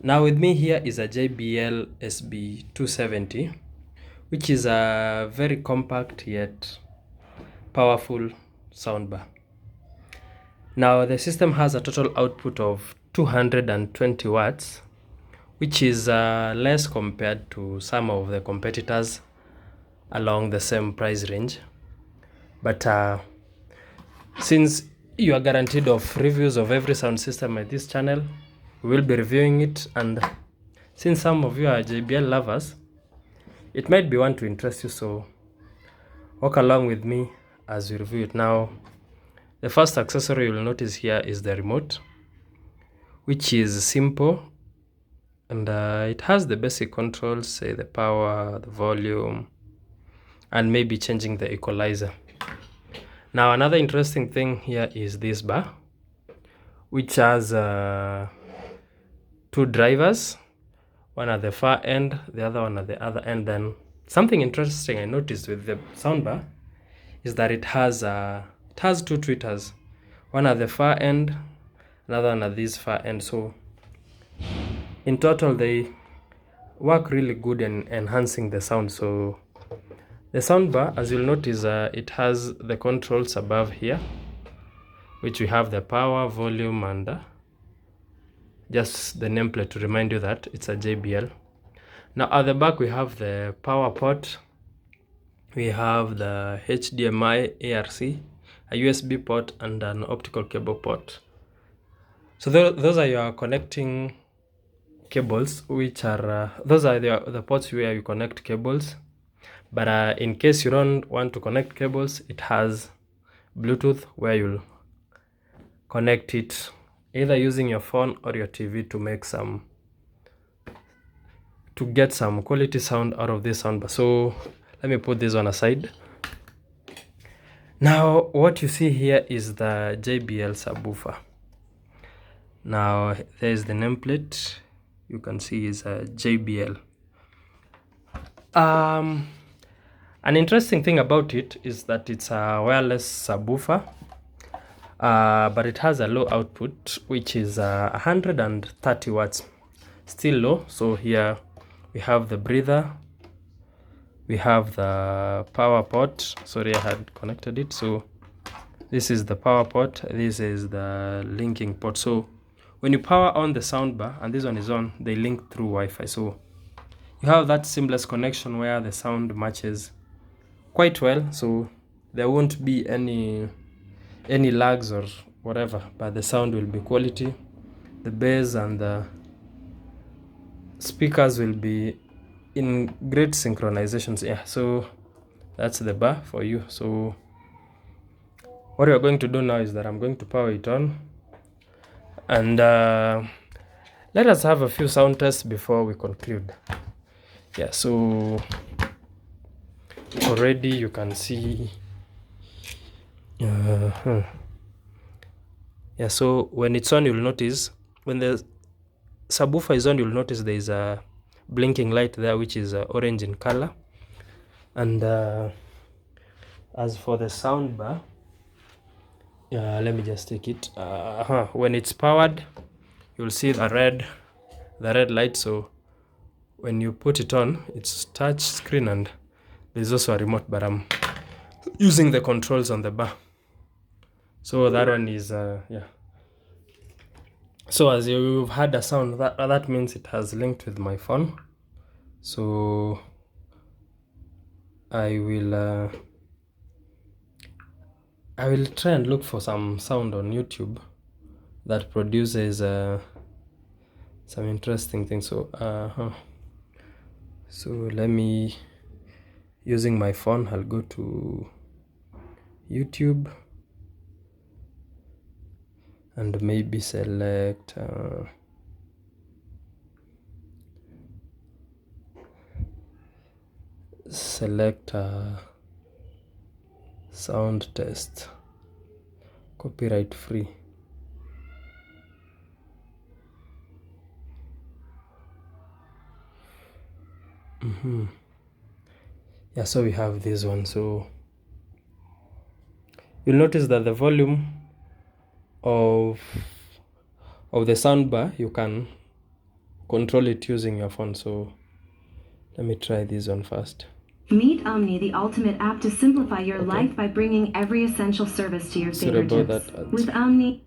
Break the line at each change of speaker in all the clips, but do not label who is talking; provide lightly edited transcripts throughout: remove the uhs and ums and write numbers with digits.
Now with me here is a JBL SB270, which is a very compact yet powerful soundbar. Now the system has a total output of 220 watts, which is less compared to some of the competitors along the same price range. But since you are guaranteed of reviews of every sound system at this channel, we will be reviewing it, and since some of you are JBL lovers, it might be one to interest you, so walk along with me as we review it. Now, the first accessory you will notice here is the remote, which is simple, and it has the basic controls, say the power, the volume, and maybe changing the equalizer. Now, another interesting thing here is this bar, which has two drivers, one at the far end, the other one at the other end. Then something interesting I noticed with the soundbar is that it has two tweeters, one at the far end, another one at this far end. So in total, they work really good in enhancing the sound. So the soundbar, as you'll notice, it has the controls above here, which we have the power, volume, and just the nameplate to remind you that it's a JBL. Now at the back we have the power port, we have the HDMI, ARC, a USB port, and an optical cable port. So those are your connecting cables, which are those are the ports where you connect cables. But in case you don't want to connect cables, it has Bluetooth where you'll connect it either using your phone or your TV to get some quality sound out of this soundbar. So let me put this one aside. Now what you see here is the JBL subwoofer. Now there is the nameplate, you can see is a JBL. An interesting thing about it is that it's a wireless subwoofer, but it has a low output, which is 130 watts, still low. So here we have the breather, we have the power port. Sorry, I had connected it. So this is the power port, this is the linking port. So when you power on the soundbar and this one is on, they link through Wi-Fi. So you have that seamless connection where the sound matches quite well, so there won't be any lags or whatever, but the sound will be quality. The bass and the speakers will be in great synchronizations. Yeah, so that's the bar for you. So what we are going to do now is that I'm going to power it on, and let us have a few sound tests before we conclude. Yeah, so already you can see yeah, so when it's on, you'll notice when the subwoofer is on, you'll notice there is a blinking light there, which is orange in color. And as for the soundbar, let me just take it. When it's powered, you'll see the red light. So when you put it on, it's touch screen, and there's also a remote, but I'm using the controls on the bar. So that one is yeah. So as you've heard a sound, that means it has linked with my phone. So I will try and look for some sound on YouTube that produces some interesting things. So so let me, using my phone, I'll go to YouTube and maybe select sound test, copyright free. Yeah, so we have this one. So you'll notice that the volume of the soundbar, you can control it using your phone. So let me try this one first.
Meet Omni, the ultimate app to simplify your life by bringing every essential service to your fingertips. With Omni.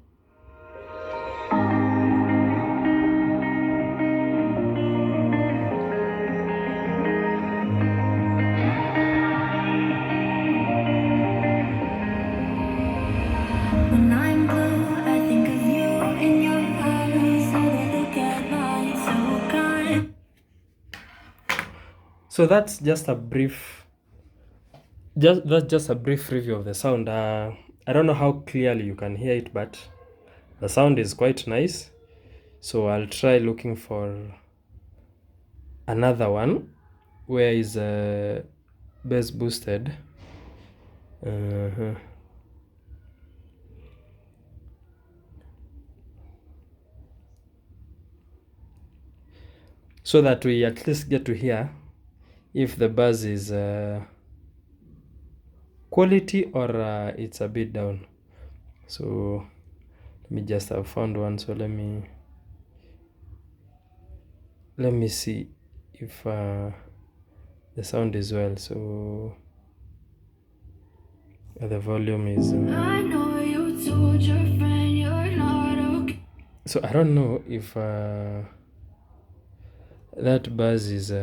When I'm blue, I think of you in your eyes. So they look at mine so kind.
So that's just a brief review of the sound. I don't know how clearly you can hear it, but the sound is quite nice. So I'll try looking for another one where is bass boosted. So that we at least get to hear if the buzz is quality or it's a bit down. So let me just have found one. So let me see if the sound is well. So the volume is
I know you told your friend you're not okay.
so I don't know if that buzz is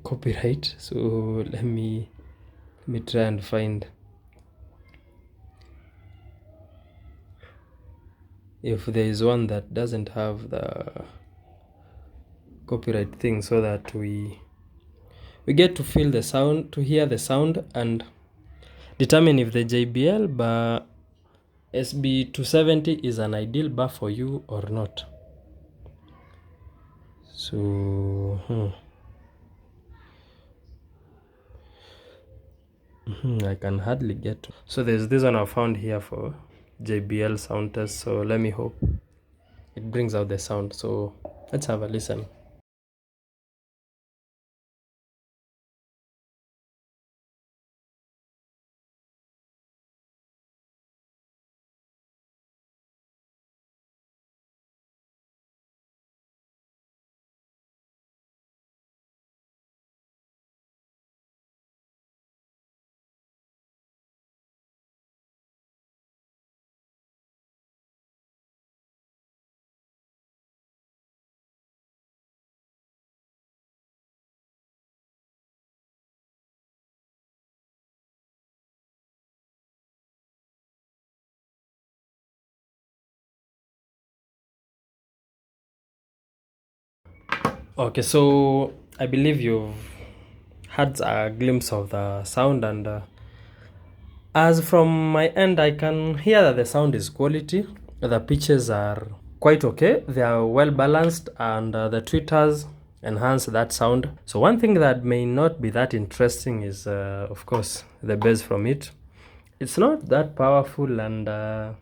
copyright. So let me try and find if there is one that doesn't have the copyright thing, so that we get to feel the sound, to hear the sound, and determine if the JBL bar SB270 is an ideal bar for you or not. So I can hardly get to. So there's this one I found here for JBL sound test. So let me hope it brings out the sound. So let's have a listen. Okay, so I believe you've had a glimpse of the sound, and as from my end, I can hear that the sound is quality. The pitches are quite okay. They are well balanced, and the tweeters enhance that sound. So one thing that may not be that interesting is, of course, the bass from it. It's not that powerful, and the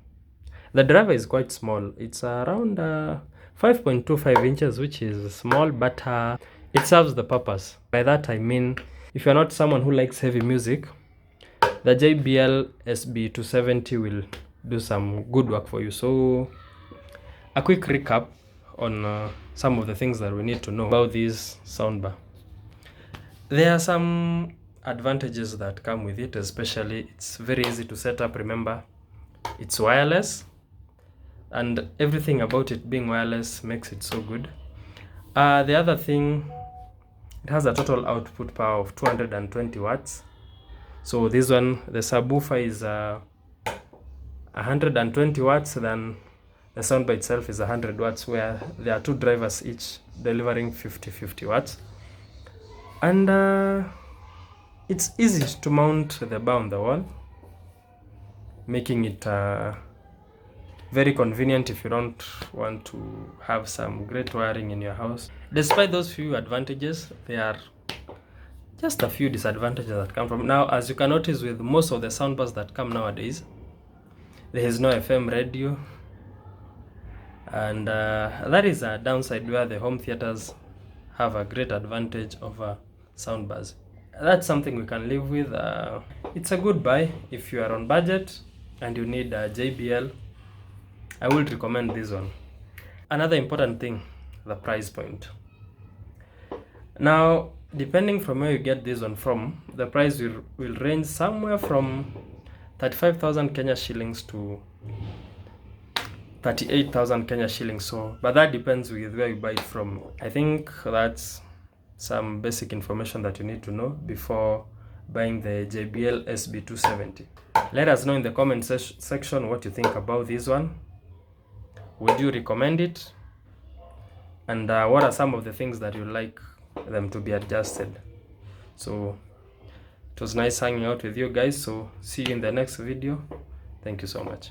driver is quite small. It's around 5.25 inches, which is small, but it serves the purpose. By that I mean, if you're not someone who likes heavy music, the JBL SB270 will do some good work for you. So a quick recap on some of the things that we need to know about this soundbar. There are some advantages that come with it, especially it's very easy to set up. Remember, it's wireless, and everything about it being wireless makes it so good. The other thing, it has a total output power of 220 watts. So this one, the subwoofer is 120 watts, then the soundbar itself is 100 watts, where there are two drivers each delivering 50 watts. And it's easy to mount the bar on the wall, making it very convenient if you don't want to have some great wiring in your house. Despite those few advantages, there are just a few disadvantages that come from. Now, as you can notice with most of the soundbars that come nowadays, there is no FM radio, and that is a downside, where the home theaters have a great advantage over soundbars. That's something we can live with. It's a good buy if you are on budget and you need a JBL. I would recommend this one. Another important thing, the price point. Now, depending from where you get this one from, the price will range somewhere from 35,000 Kenya shillings to 38,000 Kenya shillings. So, but that depends with where you buy it from. I think that's some basic information that you need to know before buying the JBL SB270. Let us know in the comment section what you think about this one. Would you recommend it? And what are some of the things that you like them to be adjusted? So it was nice hanging out with you guys. So see you in the next video. Thank you so much.